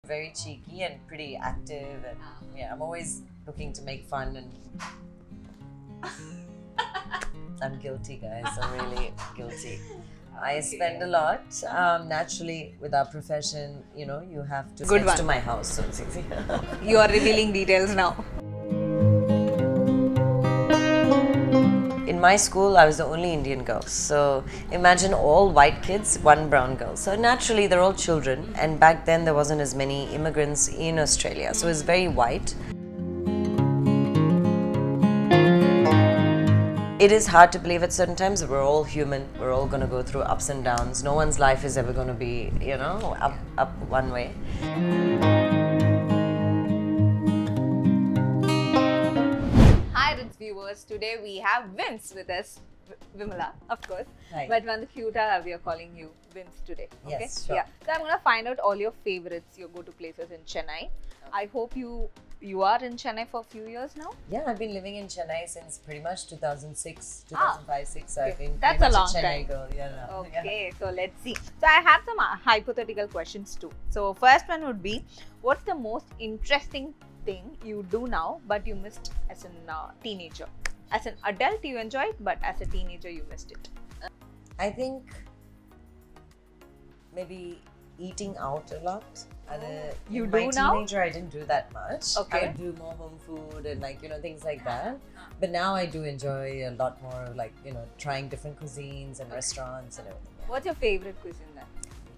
very cheeky and pretty active, and yeah, I'm always looking to make fun, and I'm guilty, guys. I'm really guilty. I spend a lot. Naturally, with our profession, you know, you have to Good get one. to my house. So it's easy. You are revealing details now. In my school, I was the only Indian girl. So imagine all white kids, one brown girl. So naturally, they're all children. And back then, there wasn't as many immigrants in Australia. So it's very white. It is hard to believe at certain times that we're all human. We're all going to go through ups and downs. No one's life is ever going to be, you know, up one way. Hi Ritz viewers, today we have Vince with us. Vimala, of course. Hi. But Vandakhuta, we are calling you Vince today. Okay? Yes, sure. Yeah. So I'm gonna find out all your favorites, your go-to places in Chennai. I hope you are in Chennai for a few years now. Yeah, I've been living in Chennai since pretty much 2006, 2005, 6. So okay. I've been That's pretty a much long Chennai time. girl. Yeah, no. Okay, so let's see. So I have some hypothetical questions too. So first one would be, what's the most interesting thing you do now but you missed as a teenager? As an adult you enjoy it, but as a teenager you missed it. I think maybe eating out a lot. You in do my now? teenager, I didn't do that much. Okay. I would do more home food and like, you know, things like that. But now I do enjoy a lot more of like, you know, trying different cuisines and restaurants and everything. Yeah. What's your favorite cuisine then?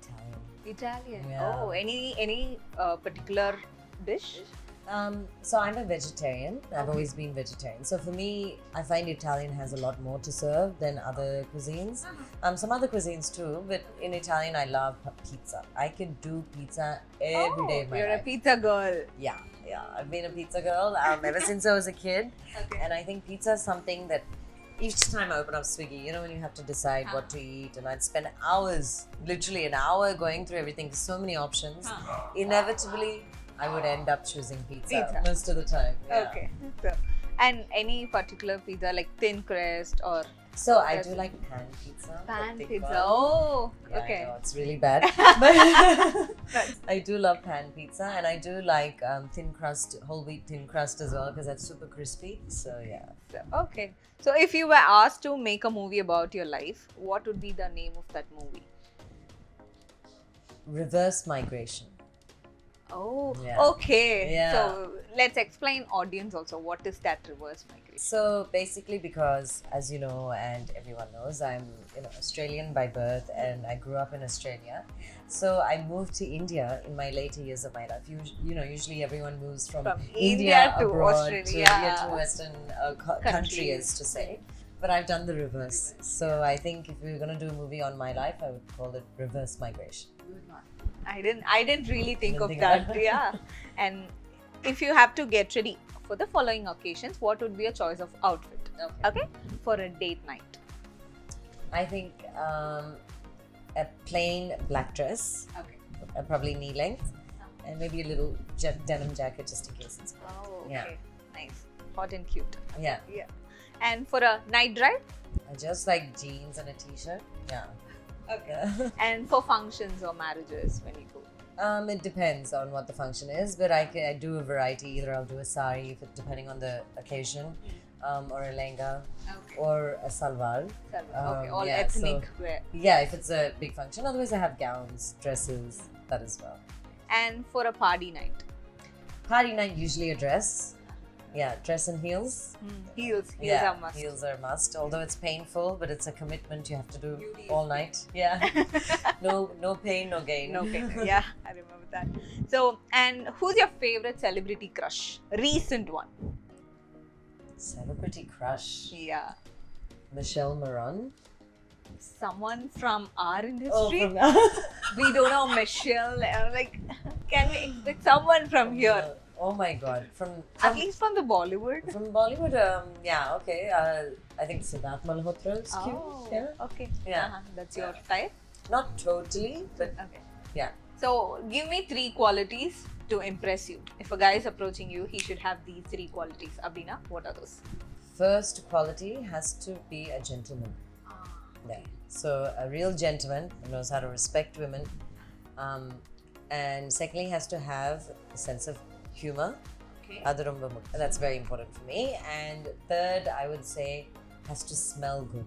Italian. Italian. Yeah. Oh, any particular dish? So I'm a vegetarian. I've always been vegetarian. So for me, I find Italian has a lot more to serve than other cuisines. Some other cuisines too, but in Italian, I love pizza. I can do pizza every day of my You're life. a pizza girl. Yeah. I've been a pizza girl ever since I was a kid. Okay. And I think pizza is something that each time I open up Swiggy, you know, when you have to decide what to eat, and I'd spend hours, literally an hour going through everything, so many options. Inevitably, I would end up choosing pizza most of the time. Yeah. Okay. So, and any particular pizza like thin crust or? So I do like pan pizza. Pan the thick pizza. one. Oh, Yeah, okay. I know, it's really bad. But I do love pan pizza, and I do like thin crust, whole wheat thin crust as well, because that's super crispy. So yeah. Okay. So if you were asked to make a movie about your life, what would be the name of that movie? Reverse migration. Oh, Yeah. okay. Yeah. So let's explain audience also. What is that reverse migration? So basically, because as you know, and everyone knows, I'm Australian by birth, and I grew up in Australia. So I moved to India in my later years of my life. Usually everyone moves from India to abroad Australia. to Western country, is to say. But I've done the reverse. So I think if we were going to do a movie on my life, I would call it Reverse Migration. I didn't really think Didn't of think that. about it. Yeah. And if you have to get ready for the following occasions, what would be a choice of outfit? Okay. For a date night. I think a plain black dress, probably knee length, and maybe a little denim jacket just in case it's cold. Oh, okay. Yeah. Nice. Hot and cute. Yeah. Yeah. And for a night drive? I just like jeans and a t-shirt. Yeah. Okay. And for functions or marriages when you go? It depends on what the function is, but I do a variety. Either I'll do a sari, depending on the occasion, or a lehenga, or a salwar. Okay, all yeah, ethnic so, wear. Yeah, if it's a big function. Otherwise, I have gowns, dresses, that as well. And for a party night? Party night, usually a dress. Yeah, dress and heels. Heels Yeah, are must. heels are a must. Although it's painful, but it's a commitment you have to do all night. Yeah. No pain, no gain. No pain. Yeah, I remember that. So, and who's your favorite celebrity crush? Recent one. Celebrity crush. Yeah. Michelle Maron. Someone from our industry? Oh, We don't know Michelle. Like, can we expect someone from here? Oh my God! At least from the Bollywood. From Bollywood, yeah, okay. I think Siddharth Malhotra is cute. Yeah. Okay. Yeah. That's your type. Not totally, but Okay. yeah. So, give me 3 qualities to impress you. If a guy is approaching you, he should have these 3 qualities. Abhina, what are those? First quality has to be a gentleman. Yeah. So a real gentleman who knows how to respect women, and secondly, has to have a sense of humor. Okay. That's very important for me. And third, I would say, has to smell good.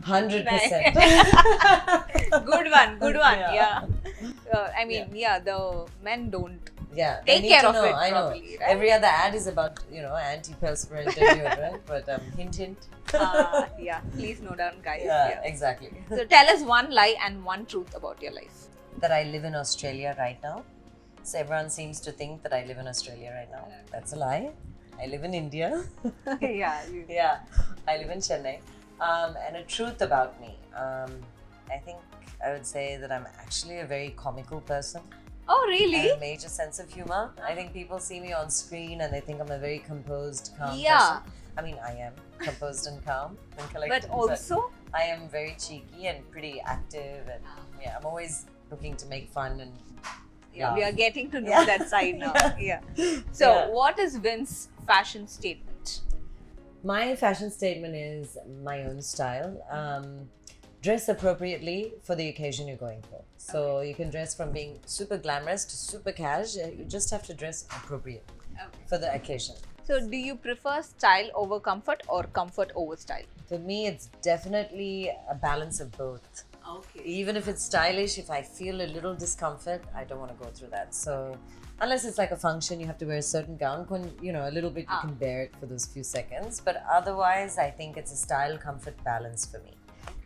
100%. Good one. Yeah. I mean, the men don't Yeah, they take need care to of know. it I know. properly, right? Every other ad is about antiperspirant deodorant, but hint hint. Yeah, please note down, guys. Yeah, exactly. So tell us one lie and one truth about your life. That I live in Australia right now. So everyone seems to think that I live in Australia right now. That's a lie. I live in India. Yeah. Yeah, I live in Chennai. And a truth about me. I think I would say that I'm actually a very comical person. Oh, I really? have a major sense of humor. I think people see me on screen and they think I'm a very composed, calm Yeah. person. I mean, I am composed and calm and collected. But also, I am very cheeky and pretty active, and yeah, I'm always looking to make fun and laugh. we are getting to know Yeah. that side now. Yeah. So, Yeah. what is Vin's fashion statement? My fashion statement is my own style. Dress appropriately for the occasion you're going for. So you can dress from being super glamorous to super cash. You just have to dress appropriate for the occasion. So, do you prefer style over comfort or comfort over style? For me, it's definitely a balance of both. Okay. Even if it's stylish, if I feel a little discomfort, I don't want to go through that. So unless it's like a function, you have to wear a certain gown, a little bit you can bear it for those few seconds. But otherwise, I think it's a style comfort balance for me.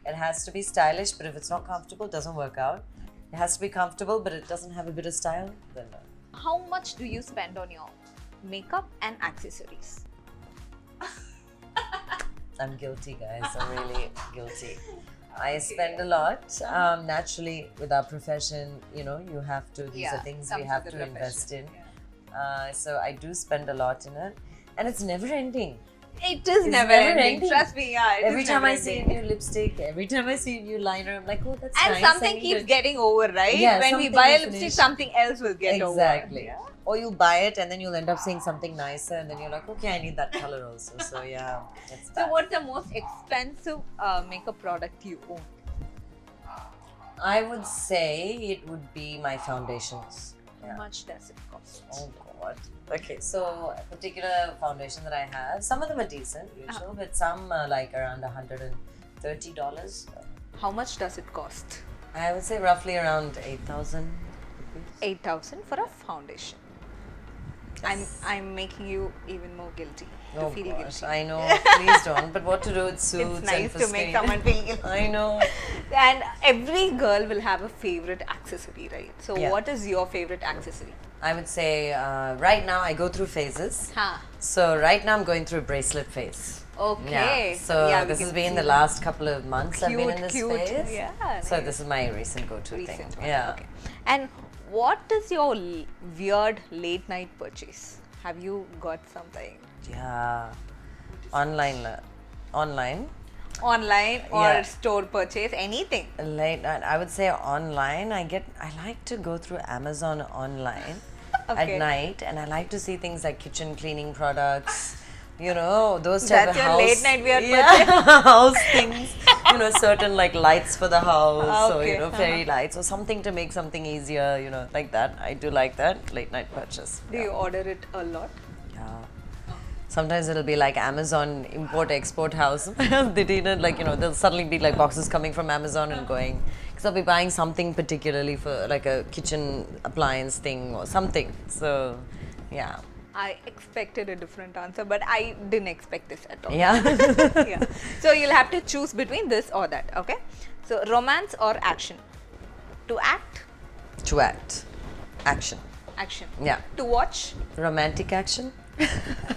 It has to be stylish, but if it's not comfortable, it doesn't work out. It has to be comfortable, but it doesn't have a bit of style, then no. How much do you spend on your makeup and accessories? I'm guilty, guys. I'm really guilty. I spend a lot. Naturally, with our profession, you have to. These are things we comes have with to the invest in. profession. So I do spend a lot in it, and it's never ending. It is It's never never ending. ending. Trust me, yeah. Every time I see a new lipstick, every time I see a new liner, I'm like, oh, that's and nice. I something need keeps it. getting over, right? Yeah, when we something buy a will lipstick, finish. something else will get over. Exactly. Yeah. Or you'll buy it and then you'll end up seeing something nicer, and then you're like, okay, I need that color also. So yeah, it's So, that. what's the most expensive makeup product you own? I would say it would be my foundations. How Yeah. much does it cost? Oh God. Okay, so a particular foundation that I have, some of them are decent, usual, but some are like around $130. How much does it cost? I would say roughly around 8,000 rupees. 8,000 for a foundation. Yes. I'm making you even more guilty. To Oh feel gosh, guilty. I know. Please don't. But what to do? It suits. It's nice and for to make screen. someone feel guilty. I know. And every girl will have a favorite accessory, right? So, Yeah. what is your favorite accessory? I would say right now I go through phases. Huh. So right now I'm going through a bracelet phase. Okay. Yeah. So Yeah, we this can has been see the that. last couple of months I've been in this Cute. phase. Yeah. So nice. this is my recent go-to Recent thing. one. Yeah. Okay. And what is your weird late night purchase? Have you got something Yeah. Online. online or Yeah. store purchase? Anything? Late night. I would say online. I like to go through Amazon online Okay. at night, and I like to see things like kitchen cleaning products. Those type That's of your house. late night weird house things. Certain like lights for the house, Okay. or fairy lights, or something to make something easier. Like that. I do like that late night purchase. Do you order it a lot? Yeah. Sometimes it'll be like Amazon import export house. There'll suddenly be like boxes coming from Amazon and going. Because I'll be buying something particularly for like a kitchen appliance thing or something. So, yeah. I expected a different answer, but I didn't expect this at all. Yeah. Yeah. So you'll have to choose between this or that, okay? So romance or action? To act? To act. Action. Action. Yeah. To watch? Romantic action?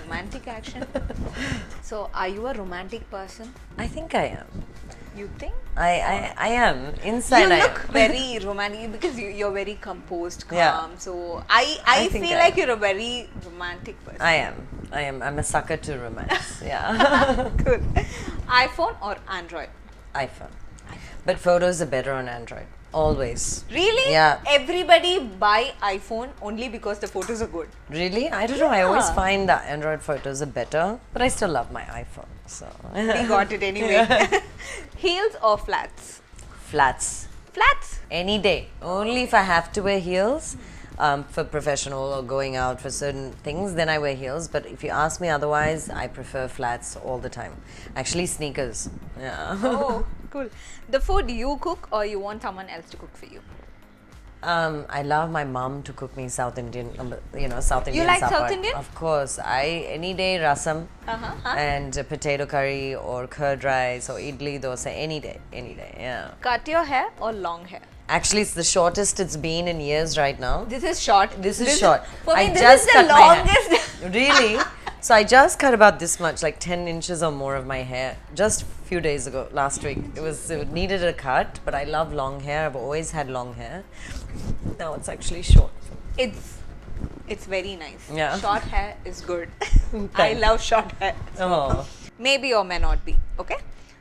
Romantic action. So are you a romantic person? I think I am. You think? I am. Inside You I look am. very romantic because you're very composed, calm. Yeah. So I I think feel I like you're a very romantic person. I am. I'm a sucker to romance. Yeah. Good. iPhone or Android? iPhone. But photos are better on Android. Always. Really? Yeah. Everybody buy iPhone only because the photos are good. Really? I don't know. I always Yeah. find that Android photos are better, but I still love my iPhone. So We got it anyway. Heels or flats? flats. Flats. Any day. Only if I have to wear heels for professional or going out for certain things, then I wear heels. But if you ask me otherwise, I prefer flats all the time. Actually, sneakers. Yeah. Oh, cool. The food you cook or you want someone else to cook for you? I love my mom to cook me South Indian, South Indian. like supper. South Indian? Of course. Any day rasam and potato curry or curd rice or idli dosa. Any day. Yeah. Cut your hair or long hair? Actually, it's the shortest it's been in years right now. This is short. This is short. For me, I this just is the cut my hair. longest. Really? So I just cut about this much, like 10 inches or more of my hair, just a few days ago, last week. It needed a cut, but I love long hair. I've always had long hair. Now it's actually short. It's very nice. Yeah. Short hair is good. I Thanks. love short hair. Oh, Maybe or may not be. Okay.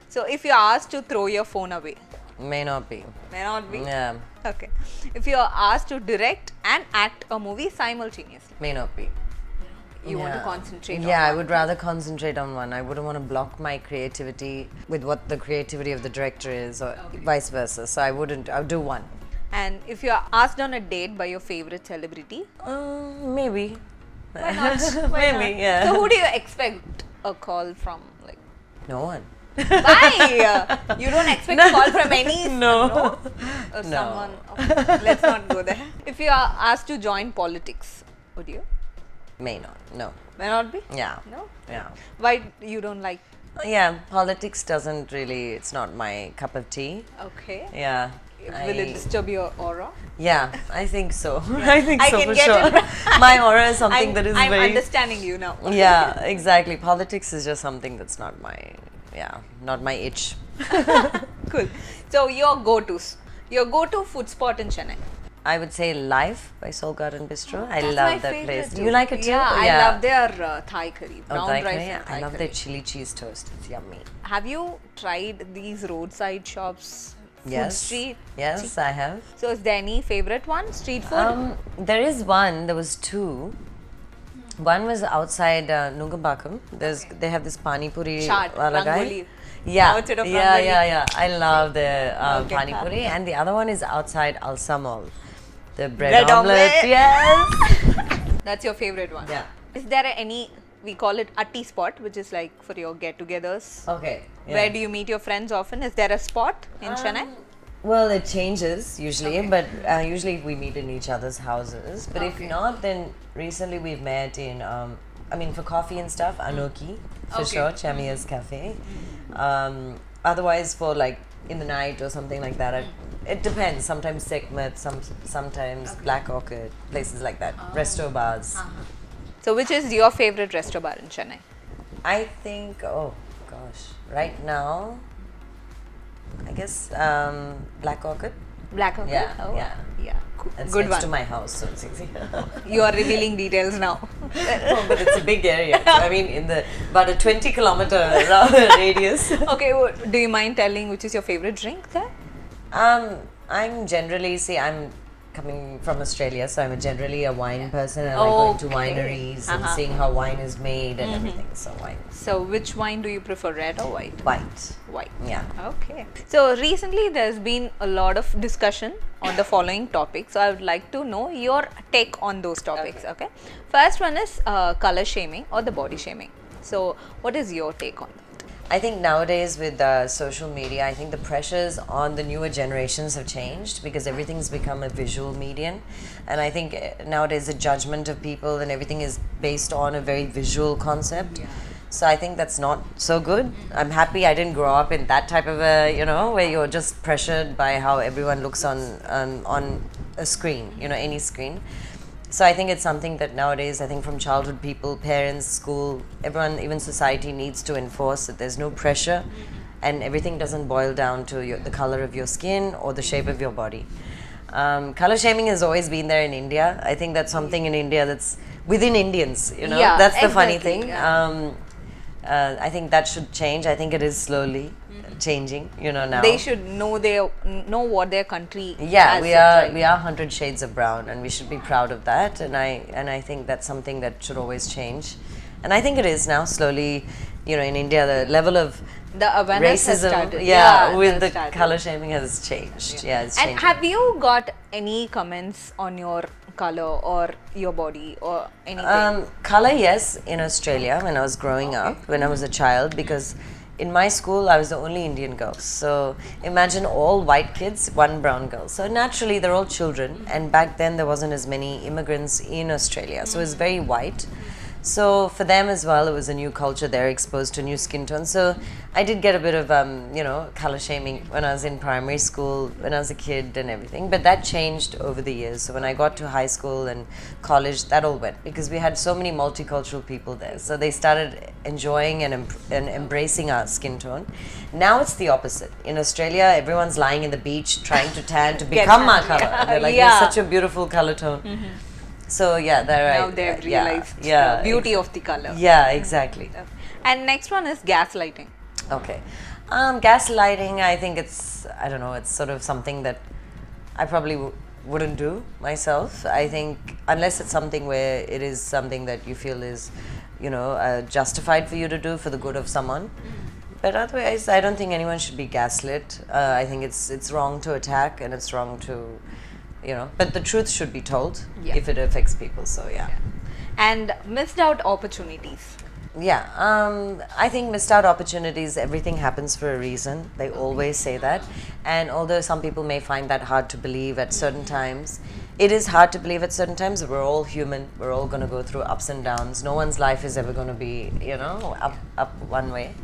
So if you're asked to throw your phone away, may not be. may not be. Yeah, Okay. If you're asked to direct and act a movie simultaneously, may not be. you want to Yeah. concentrate on Yeah, I one. would rather concentrate on one. I wouldn't want to block my creativity with what the creativity of the director is, or vice versa. So I wouldn't. I would do one. And if you're asked on a date by your favorite celebrity, Maybe. why not? Why Maybe. not? Yeah. So who do you expect a call from? Like, No one. why? You don't expect a call from any No. or No. someone. Okay, let's not go there. If you are asked to join politics, would you? May not. No. May not be. Yeah. No. Yeah. Why you don't like? Yeah. Politics doesn't really. It's not my cup of tea. Okay. Yeah. Will it disturb your aura? Yeah, I think so. I think I so can for get sure. it. My aura is something that is I'm very. understanding you now. Yeah, exactly. Politics is just something that's not my. Yeah, not my itch. Cool. So your go-to food spot in Chennai. I would say Life by Soul Garden Bistro. I That's love my that favorite place. too. You like it too? Yeah, I love their Thai curry, Oh, brown Thai rice curry? and Thai I love curry. their chili cheese toast. It's yummy. Have you tried these roadside shops? Food Yes. street. Yes, I have. So is there any favorite one? Street food? There is one. There was two. One was outside Nugambakam. They have this pani puri Chaat, wala guy. Rangoli. Yeah, Outside of yeah, Rangoli. yeah. I love the Okay. pani puri, and the other one is outside Alsa Mall. The bread, Bread omelette. omelette. Yes. That's your favorite one. Yeah. Is there any, we call it atti spot, which is like for your get-togethers? Okay. Yeah. Where do you meet your friends often? Is there a spot in Chennai? Well, it changes usually, but usually we meet in each other's houses. But if not, then recently we've met in, for coffee and stuff, Anoki, for sure, Chamia's Cafe. Otherwise, for like in the night or something like that, it depends. Sometimes Sekhmet, sometimes Black Orchid, places like that, resto bars. So which is your favorite resto bar in Chennai? I think, oh gosh, right now, I guess Black Orchid. Black Orchid? Yeah, Oh, yeah. Yeah, cool. It's Good next one. to my house, so it's easy. You are revealing details now. Oh, but it's a big area. So, I mean, in the about a 20-kilometer radius. Okay, do you mind telling which is your favorite drink there? I'm coming from Australia, so I'm generally a wine person. And I like going to Okay. wineries and Uh-huh. seeing how wine is made and everything. So wine, So which wine do you prefer, red or white? white. White. Yeah. Okay. So recently there's been a lot of discussion on the following topics. So I would like to know your take on those topics. Okay. First one is color shaming or the body shaming. So what is your take on that? I think nowadays with social media, I think the pressures on the newer generations have changed because everything's become a visual medium. And I think nowadays the judgment of people and everything is based on a very visual concept. So I think that's not so good. I'm happy I didn't grow up in that type of where you're just pressured by how everyone looks on a screen, any screen. So I think it's something that nowadays, I think from childhood people, parents, school, everyone, even society needs to enforce that there's no pressure and everything doesn't boil down to the color of your skin or the shape of your body. Color shaming has always been there in India. I think that's something in India that's within Indians, Yeah, that's the funny exactly, thing. yeah. I think that should change. I think it is slowly changing, now. They should know what their country Yeah, has we it, are right? 100 shades of brown, and we should be proud of that. And I think that's something that should always change, and I think it is now slowly. In India, the level of The awareness has racism, started. with has the started. color shaming has changed. Yeah, it's And changing. have you got any comments on your color or your body or anything? Color, yes, in Australia when I was growing up, when I was a child, because in my school I was the only Indian girl. So imagine all white kids, one brown girl. So naturally they're all children, and back then there wasn't as many immigrants in Australia, so it's very white. So for them as well, it was a new culture. They're exposed to new skin tones. So I did get a bit of, color shaming when I was in primary school, when I was a kid and everything. But that changed over the years. So when I got to high school and college, that all went because we had so many multicultural people there. So they started enjoying and embracing our skin tone. Now it's the opposite. In Australia, everyone's lying in the beach trying to tan to become my color. They're like, Yeah. it's such a beautiful color tone. So yeah, Now they've realized the beauty of the color. Yeah, exactly. And next one is gaslighting. Okay. Gaslighting, I think I don't know, it's sort of something that I probably wouldn't do myself. I think unless it's something where it is something that you feel is, justified for you to do for the good of someone. But otherwise, I don't think anyone should be gaslit. I think it's wrong to attack and it's wrong to, but the truth should be told if it affects people. So yeah. And missed out opportunities. Yeah, I think missed out opportunities, everything happens for a reason. They always say that. And although some people may find that hard to believe at certain times, it is hard to believe at certain times. We're all human. We're all going to go through ups and downs. No one's life is ever going to be, up one way.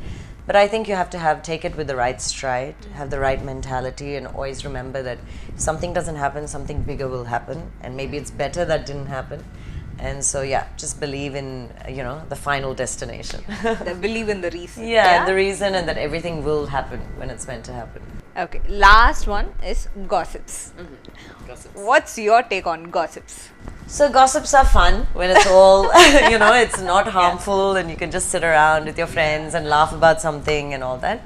But I think you have to take it with the right stride, have the right mentality, and always remember that if something doesn't happen, something bigger will happen. And maybe it's better that didn't happen. And so, yeah, just believe in, the final destination. Believe in the reason. Yeah, the reason, and that everything will happen when it's meant to happen. Okay, last one is gossips. Gossips. What's your take on gossips? So gossips are fun when it's all, it's not harmful and you can just sit around with your friends and laugh about something and all that.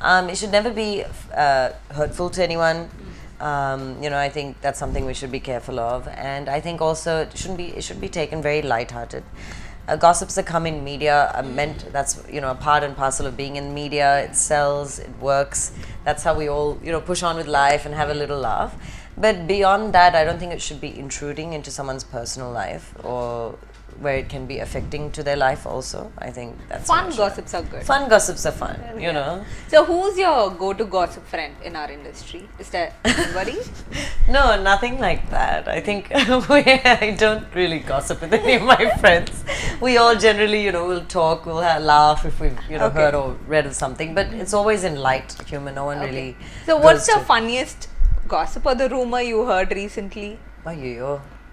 It should never be hurtful to anyone. I think that's something we should be careful of, and I think also it should be taken very lighthearted. Gossips that come in media are meant, that's a part and parcel of being in media. It sells, it works. That's how we all push on with life and have a little laugh. But beyond that, I don't think it should be intruding into someone's personal life or where it can be affecting to their life also. I think that's Fun gossips are good. Fun gossips are fun, So who's your go-to gossip friend in our industry? Is there anybody? No, nothing like that. I think I don't really gossip with any of my friends. We all generally, will talk, we'll laugh if we've, heard or read of something. But it's always in light humor. No one really. So what's the funniest gossip or the rumor you heard recently?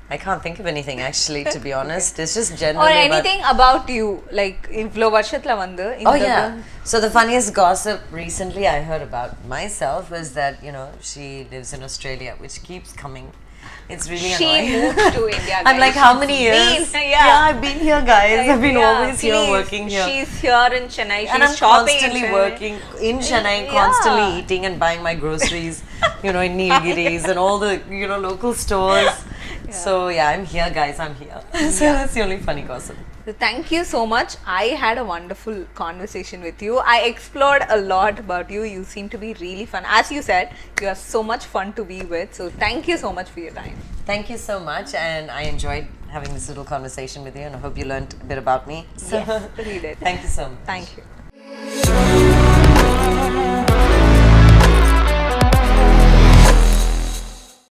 I can't think of anything actually, to be honest. It's just generally. Or anything about you, like ivlo varshatla vandu. Oh yeah. So the funniest gossip recently I heard about myself was that she lives in Australia, which keeps coming. It's really annoying. She moved to India. I'm like, how many years? I've been here, guys. I've been always here, working here. She's here in Chennai. She's and I'm shopping constantly working in Chennai, constantly eating and buying my groceries, in Nilgiris and all the local stores. So yeah, I'm here, guys. I'm here. So that's the only funny gossip. So thank you so much. I had a wonderful conversation with you. I explored a lot about you. You seem to be really fun. As you said, you are so much fun to be with. So thank you so much for your time. Thank you so much, and I enjoyed having this little conversation with you, and I hope you learned a bit about me. So Yes, we did. thank you so much. Thank you.